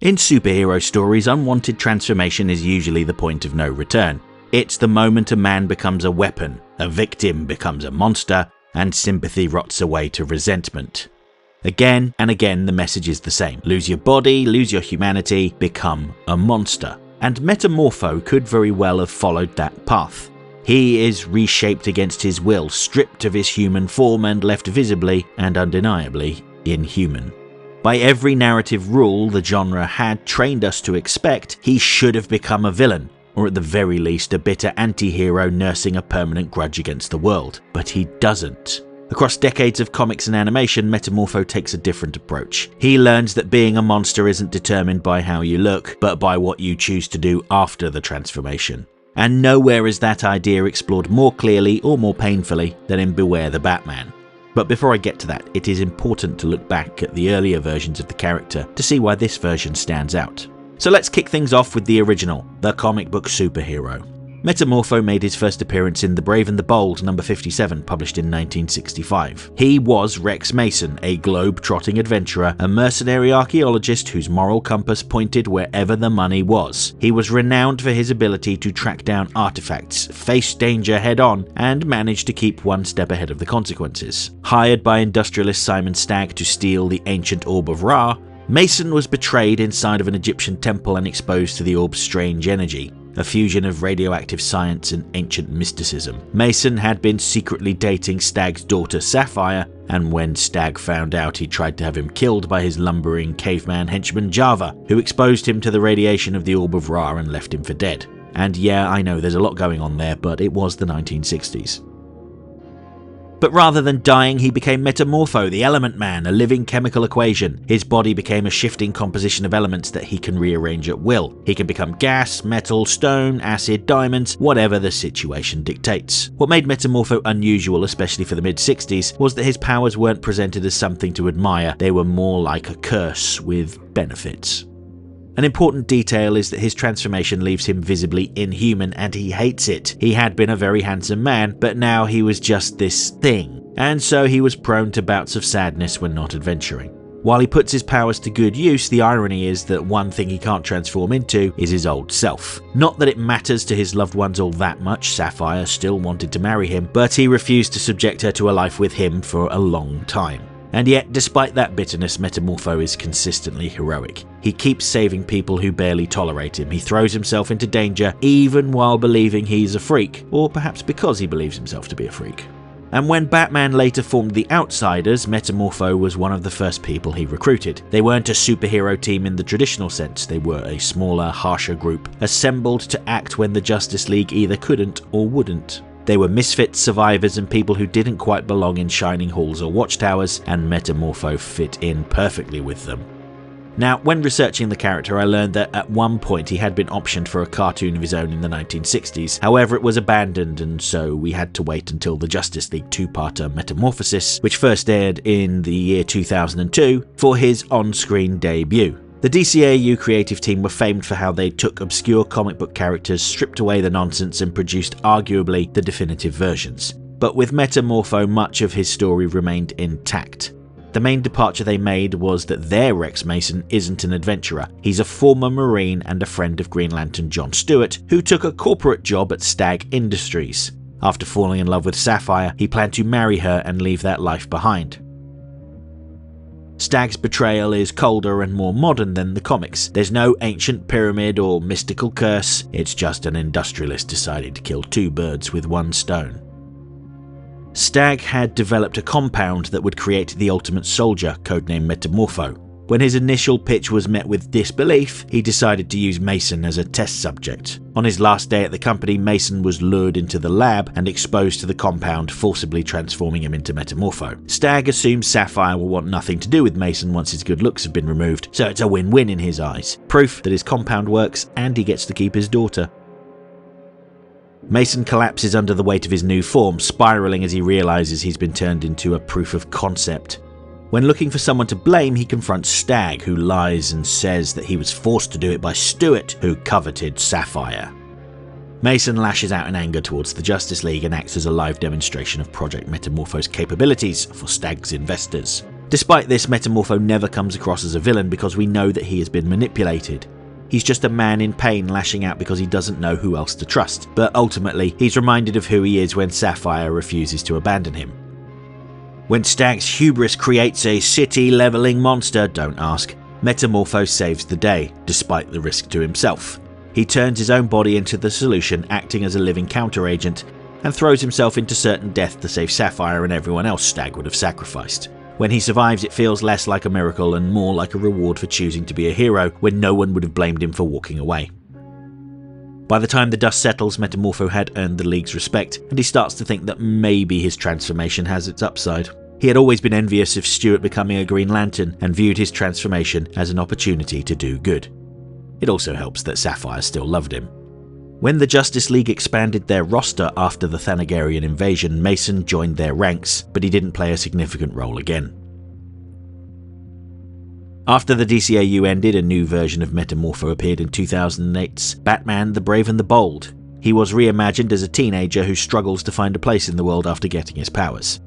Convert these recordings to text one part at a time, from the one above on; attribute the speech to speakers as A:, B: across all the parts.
A: In superhero stories, unwanted transformation is usually the point of no return. It's the moment a man becomes a weapon, a victim becomes a monster, and sympathy rots away to resentment. Again and again the message is the same. Lose your body, lose your humanity, become a monster. And Metamorpho could very well have followed that path. He is reshaped against his will, stripped of his human form and left visibly and undeniably inhuman. By every narrative rule the genre had trained us to expect, he should have become a villain, or at the very least a bitter anti-hero nursing a permanent grudge against the world. But he doesn't. Across decades of comics and animation, Metamorpho takes a different approach. He learns that being a monster isn't determined by how you look, but by what you choose to do after the transformation. And nowhere is that idea explored more clearly or more painfully than in Beware the Batman. But before I get to that, it is important to look back at the earlier versions of the character to see why this version stands out. So let's kick things off with the original, the comic book superhero. Metamorpho made his first appearance in The Brave and the Bold number 57, published in 1965. He was Rex Mason, a globe-trotting adventurer, a mercenary archaeologist whose moral compass pointed wherever the money was. He was renowned for his ability to track down artifacts, face danger head-on, and manage to keep one step ahead of the consequences. Hired by industrialist Simon Stagg to steal the ancient Orb of Ra, Mason was betrayed inside of an Egyptian temple and exposed to the orb's strange energy, a fusion of radioactive science and ancient mysticism. Mason had been secretly dating Stagg's daughter Sapphire, and when Stagg found out, he tried to have him killed by his lumbering caveman henchman Java, who exposed him to the radiation of the Orb of Ra and left him for dead. And yeah, I know there's a lot going on there, but it was the 1960s. But rather than dying, he became Metamorpho, the element man, a living chemical equation. His body became a shifting composition of elements that he can rearrange at will. He can become gas, metal, stone, acid, diamonds, whatever the situation dictates. What made Metamorpho unusual, especially for the mid-60s, was that his powers weren't presented as something to admire. They were more like a curse with benefits. An important detail is that his transformation leaves him visibly inhuman, and he hates it. He had been a very handsome man, but now he was just this thing, and so he was prone to bouts of sadness when not adventuring. While he puts his powers to good use, the irony is that one thing he can't transform into is his old self. Not that it matters to his loved ones all that much. Sapphire still wanted to marry him, but he refused to subject her to a life with him for a long time. And yet, despite that bitterness, Metamorpho is consistently heroic. He keeps saving people who barely tolerate him. He throws himself into danger even while believing he's a freak, or perhaps because he believes himself to be a freak. And when Batman later formed the Outsiders, Metamorpho was one of the first people he recruited. They weren't a superhero team in the traditional sense. They were a smaller, harsher group, assembled to act when the Justice League either couldn't or wouldn't. They were misfits, survivors, and people who didn't quite belong in shining halls or watchtowers, and Metamorpho fit in perfectly with them. Now, when researching the character, I learned that at one point he had been optioned for a cartoon of his own in the 1960s. However, it was abandoned, and so we had to wait until the Justice League two-parter Metamorphosis, which first aired in the year 2002, for his on-screen debut. The DCAU creative team were famed for how they took obscure comic book characters, stripped away the nonsense, and produced arguably the definitive versions. But with Metamorpho, much of his story remained intact. The main departure they made was that their Rex Mason isn't an adventurer. He's a former Marine and a friend of Green Lantern John Stewart, who took a corporate job at Stagg Industries. After falling in love with Sapphire, he planned to marry her and leave that life behind. Stagg's betrayal is colder and more modern than the comics. There's no ancient pyramid or mystical curse, it's just an industrialist deciding to kill two birds with one stone. Stagg had developed a compound that would create the ultimate soldier, codenamed Metamorpho. When his initial pitch was met with disbelief, he decided to use Mason as a test subject. On his last day at the company, Mason was lured into the lab and exposed to the compound, forcibly transforming him into Metamorpho. Stagg assumes Sapphire will want nothing to do with Mason once his good looks have been removed, so it's a win-win in his eyes. Proof that his compound works, and he gets to keep his daughter. Mason collapses under the weight of his new form, spiraling as he realizes he's been turned into a proof of concept. When looking for someone to blame, he confronts Stagg, who lies and says that he was forced to do it by Stewart, who coveted Sapphire. Mason lashes out in anger towards the Justice League and acts as a live demonstration of Project Metamorpho's capabilities for Stagg's investors. Despite this, Metamorpho never comes across as a villain because we know that he has been manipulated. He's just a man in pain lashing out because he doesn't know who else to trust, but ultimately he's reminded of who he is when Sapphire refuses to abandon him. When Stag's hubris creates a city-leveling monster, don't ask, Metamorpho saves the day, despite the risk to himself. He turns his own body into the solution, acting as a living counteragent, and throws himself into certain death to save Sapphire and everyone else Stag would have sacrificed. When he survives, it feels less like a miracle and more like a reward for choosing to be a hero when no one would have blamed him for walking away. By the time the dust settles, Metamorpho had earned the League's respect, and he starts to think that maybe his transformation has its upside. He had always been envious of Stuart becoming a Green Lantern and viewed his transformation as an opportunity to do good. It also helps that Sapphire still loved him. When the Justice League expanded their roster after the Thanagarian invasion, Mason joined their ranks, but he didn't play a significant role again. After the DCAU ended, a new version of Metamorpho appeared in 2008's Batman the Brave and the Bold. He was reimagined as a teenager who struggles to find a place in the world after getting his powers.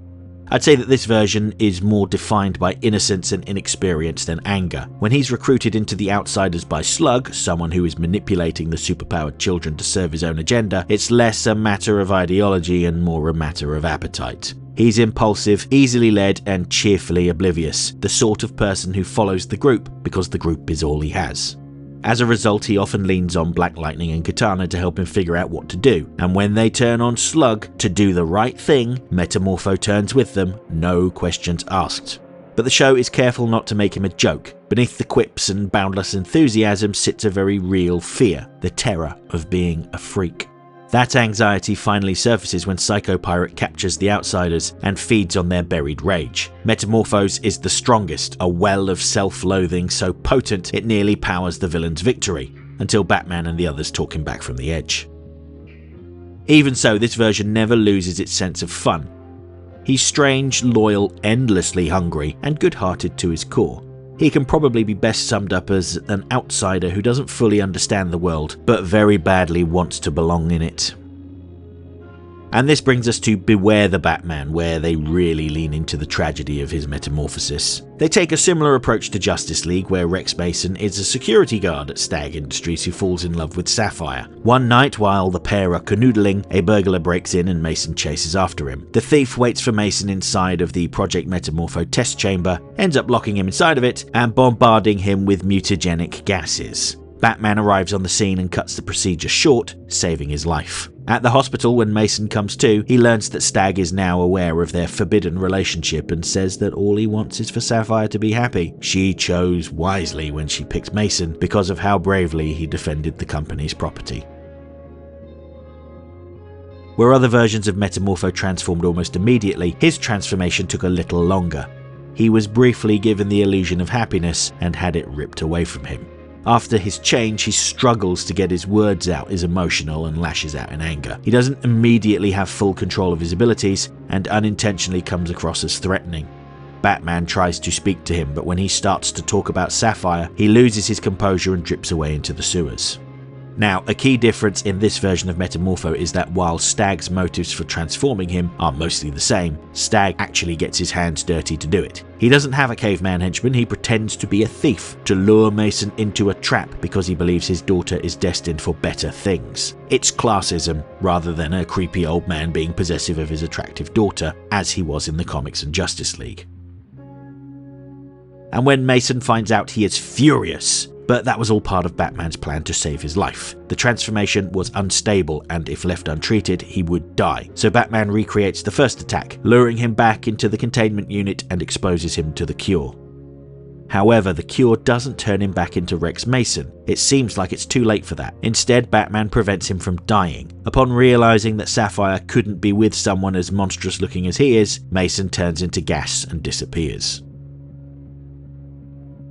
A: I'd say that this version is more defined by innocence and inexperience than anger. When he's recruited into the Outsiders by Slug, someone who is manipulating the superpowered children to serve his own agenda, it's less a matter of ideology and more a matter of appetite. He's impulsive, easily led, and cheerfully oblivious, the sort of person who follows the group because the group is all he has. As a result, he often leans on Black Lightning and Katana to help him figure out what to do, and when they turn on Slug to do the right thing, Metamorpho turns with them, no questions asked. But the show is careful not to make him a joke. Beneath the quips and boundless enthusiasm sits a very real fear, the terror of being a freak. That anxiety finally surfaces when Psycho Pirate captures the Outsiders and feeds on their buried rage. Metamorphose is the strongest, a well of self-loathing so potent it nearly powers the villain's victory, until Batman and the others talk him back from the edge. Even so, this version never loses its sense of fun. He's strange, loyal, endlessly hungry, and good-hearted to his core. He can probably be best summed up as an outsider who doesn't fully understand the world, but very badly wants to belong in it. And this brings us to Beware the Batman, where they really lean into the tragedy of his metamorphosis. They take a similar approach to Justice League, where Rex Mason is a security guard at Stag Industries who falls in love with Sapphire. One night, while the pair are canoodling, a burglar breaks in and Mason chases after him. The thief waits for Mason inside of the Project Metamorpho test chamber, ends up locking him inside of it, and bombarding him with mutagenic gases. Batman arrives on the scene and cuts the procedure short, saving his life. At the hospital, when Mason comes to, he learns that Stag is now aware of their forbidden relationship and says that all he wants is for Sapphire to be happy. She chose wisely when she picked Mason because of how bravely he defended the company's property. Where other versions of Metamorpho transformed almost immediately, his transformation took a little longer. He was briefly given the illusion of happiness and had it ripped away from him. After his change, he struggles to get his words out, is emotional, and lashes out in anger. He doesn't immediately have full control of his abilities, and unintentionally comes across as threatening. Batman tries to speak to him, but when he starts to talk about Sapphire, he loses his composure and drips away into the sewers. Now, a key difference in this version of Metamorpho is that while Stag's motives for transforming him are mostly the same, Stag actually gets his hands dirty to do it. He doesn't have a caveman henchman, he pretends to be a thief to lure Mason into a trap because he believes his daughter is destined for better things. It's classism rather than a creepy old man being possessive of his attractive daughter, as he was in the comics and Justice League. And when Mason finds out, he is furious. But that was all part of Batman's plan to save his life. The transformation was unstable, and if left untreated, he would die. So Batman recreates the first attack, luring him back into the containment unit and exposes him to the cure. However, the cure doesn't turn him back into Rex Mason. It seems like it's too late for that. Instead, Batman prevents him from dying. Upon realizing that Sapphire couldn't be with someone as monstrous looking as he is, Mason turns into gas and disappears.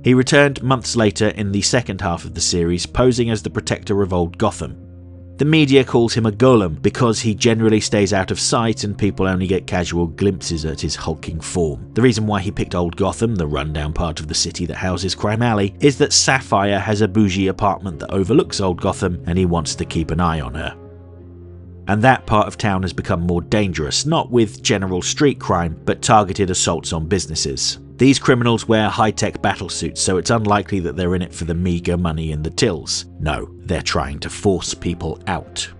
A: He returned months later in the second half of the series, posing as the protector of Old Gotham. The media calls him a golem because he generally stays out of sight and people only get casual glimpses at his hulking form. The reason why he picked Old Gotham, the rundown part of the city that houses Crime Alley, is that Sapphire has a bougie apartment that overlooks Old Gotham and he wants to keep an eye on her. And that part of town has become more dangerous, not with general street crime, but targeted assaults on businesses. These criminals wear high-tech battlesuits, so it's unlikely that they're in it for the meager money in the tills. No, they're trying to force people out.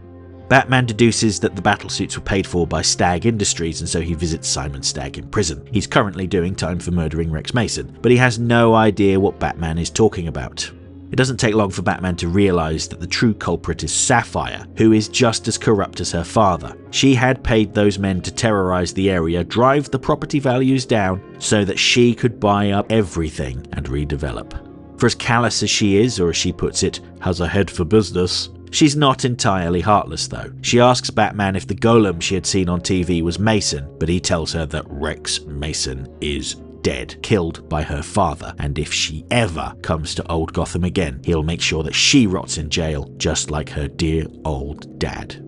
A: Batman deduces that the battlesuits were paid for by Stagg Industries, and so he visits Simon Stagg in prison. He's currently doing time for murdering Rex Mason, but he has no idea what Batman is talking about. It doesn't take long for Batman to realise that the true culprit is Sapphire, who is just as corrupt as her father. She had paid those men to terrorise the area, drive the property values down, so that she could buy up everything and redevelop. For as callous as she is, or as she puts it, has a head for business, she's not entirely heartless though. She asks Batman if the golem she had seen on TV was Mason, but he tells her that Rex Mason is dead, killed by her father, and if she ever comes to Old Gotham again, he'll make sure that she rots in jail, just like her dear old dad.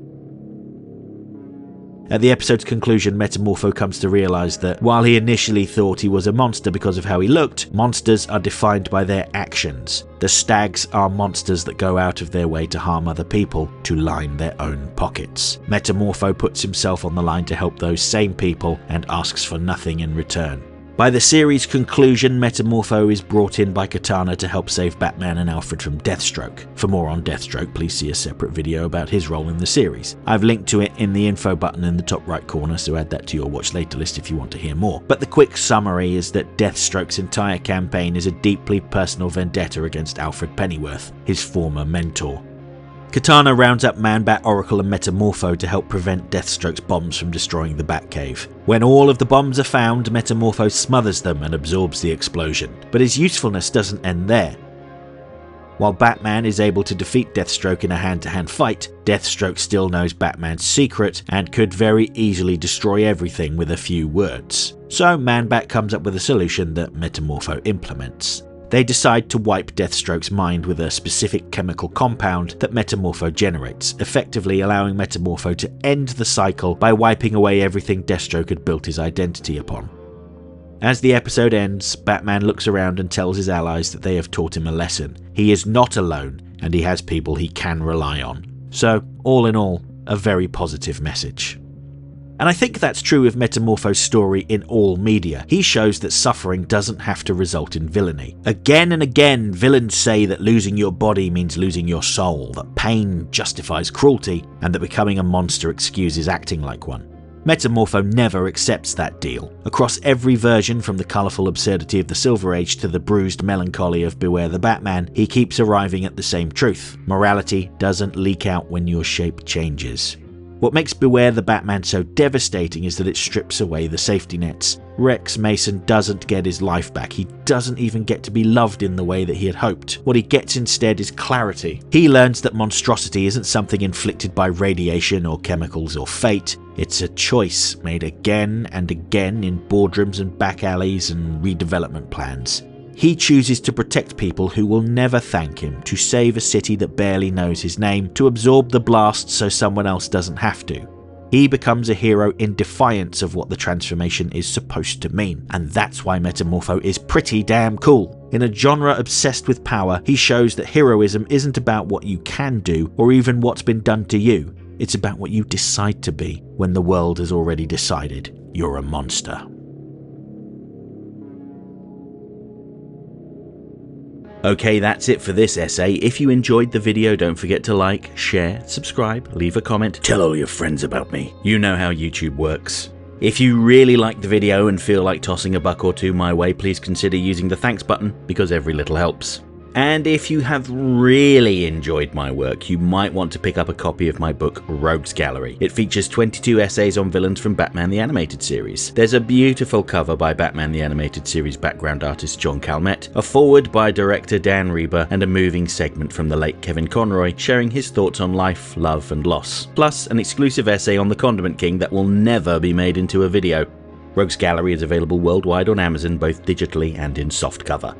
A: At the episode's conclusion, Metamorpho comes to realise that while he initially thought he was a monster because of how he looked, monsters are defined by their actions. The Staggs are monsters that go out of their way to harm other people to line their own pockets. Metamorpho puts himself on the line to help those same people and asks for nothing in return. By the series' conclusion, Metamorpho is brought in by Katana to help save Batman and Alfred from Deathstroke. For more on Deathstroke, please see a separate video about his role in the series. I've linked to it in the info button in the top right corner, so add that to your watch later list if you want to hear more. But the quick summary is that Deathstroke's entire campaign is a deeply personal vendetta against Alfred Pennyworth, his former mentor. Katana rounds up Man-Bat, Oracle and Metamorpho to help prevent Deathstroke's bombs from destroying the Batcave. When all of the bombs are found, Metamorpho smothers them and absorbs the explosion. But his usefulness doesn't end there. While Batman is able to defeat Deathstroke in a hand-to-hand fight, Deathstroke still knows Batman's secret and could very easily destroy everything with a few words. So Man-Bat comes up with a solution that Metamorpho implements. They decide to wipe Deathstroke's mind with a specific chemical compound that Metamorpho generates, effectively allowing Metamorpho to end the cycle by wiping away everything Deathstroke had built his identity upon. As the episode ends, Batman looks around and tells his allies that they have taught him a lesson. He is not alone, and he has people he can rely on. So, all in all, a very positive message. And I think that's true of Metamorpho's story in all media. He shows that suffering doesn't have to result in villainy. Again and again, villains say that losing your body means losing your soul, that pain justifies cruelty, and that becoming a monster excuses acting like one. Metamorpho never accepts that deal. Across every version, from the colourful absurdity of the Silver Age to the bruised melancholy of Beware the Batman, he keeps arriving at the same truth. Morality doesn't leak out when your shape changes. What makes Beware the Batman so devastating is that it strips away the safety nets. Rex Mason doesn't get his life back. He doesn't even get to be loved in the way that he had hoped. What he gets instead is clarity. He learns that monstrosity isn't something inflicted by radiation or chemicals or fate. It's a choice made again and again in boardrooms and back alleys and redevelopment plans. He chooses to protect people who will never thank him, to save a city that barely knows his name, to absorb the blast so someone else doesn't have to. He becomes a hero in defiance of what the transformation is supposed to mean, and that's why Metamorpho is pretty damn cool. In a genre obsessed with power, he shows that heroism isn't about what you can do, or even what's been done to you. It's about what you decide to be, when the world has already decided you're a monster. Okay, that's it for this essay. If you enjoyed the video, don't forget to like, share, subscribe, leave a comment, tell all your friends about me. You know how YouTube works. If you really liked the video and feel like tossing a buck or two my way, please consider using the thanks button, because every little helps. And if you have really enjoyed my work, you might want to pick up a copy of my book, Rogues Gallery. It features 22 essays on villains from Batman the Animated Series. There's a beautiful cover by Batman the Animated Series background artist John Calmette, a foreword by director Dan Reber, and a moving segment from the late Kevin Conroy sharing his thoughts on life, love, and loss. Plus, an exclusive essay on the Condiment King that will never be made into a video. Rogues Gallery is available worldwide on Amazon, both digitally and in softcover.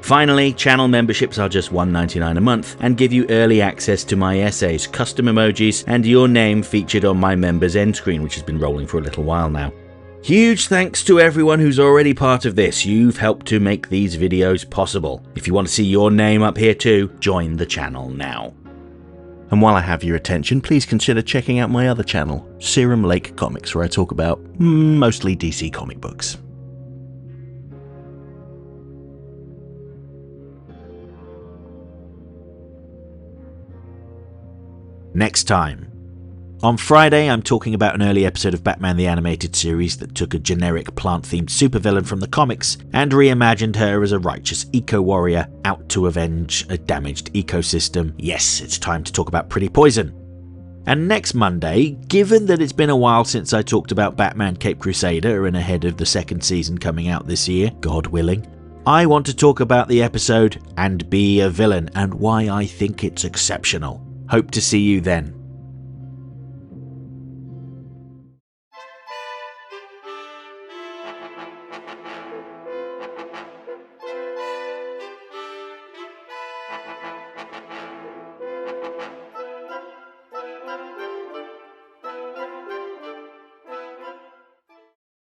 A: Finally, channel memberships are just $1.99 a month and give you early access to my essays, custom emojis, and your name featured on my members end screen, which has been rolling for a little while now. Huge thanks to everyone who's already part of this. You've helped to make these videos possible. If you want to see your name up here too, join the channel now. And while I have your attention, please consider checking out my other channel, Serum Lake Comics, where I talk about mostly DC comic books. next time. On Friday, I'm talking about an early episode of Batman the Animated Series that took a generic plant-themed supervillain from the comics and reimagined her as a righteous eco-warrior out to avenge a damaged ecosystem. Yes, it's time to talk about Pretty Poison. And next Monday, given that it's been a while since I talked about Batman Caped Crusader and ahead of the second season coming out this year, God willing, I want to talk about the episode And Be a Villain and why I think it's exceptional. Hope to see you then.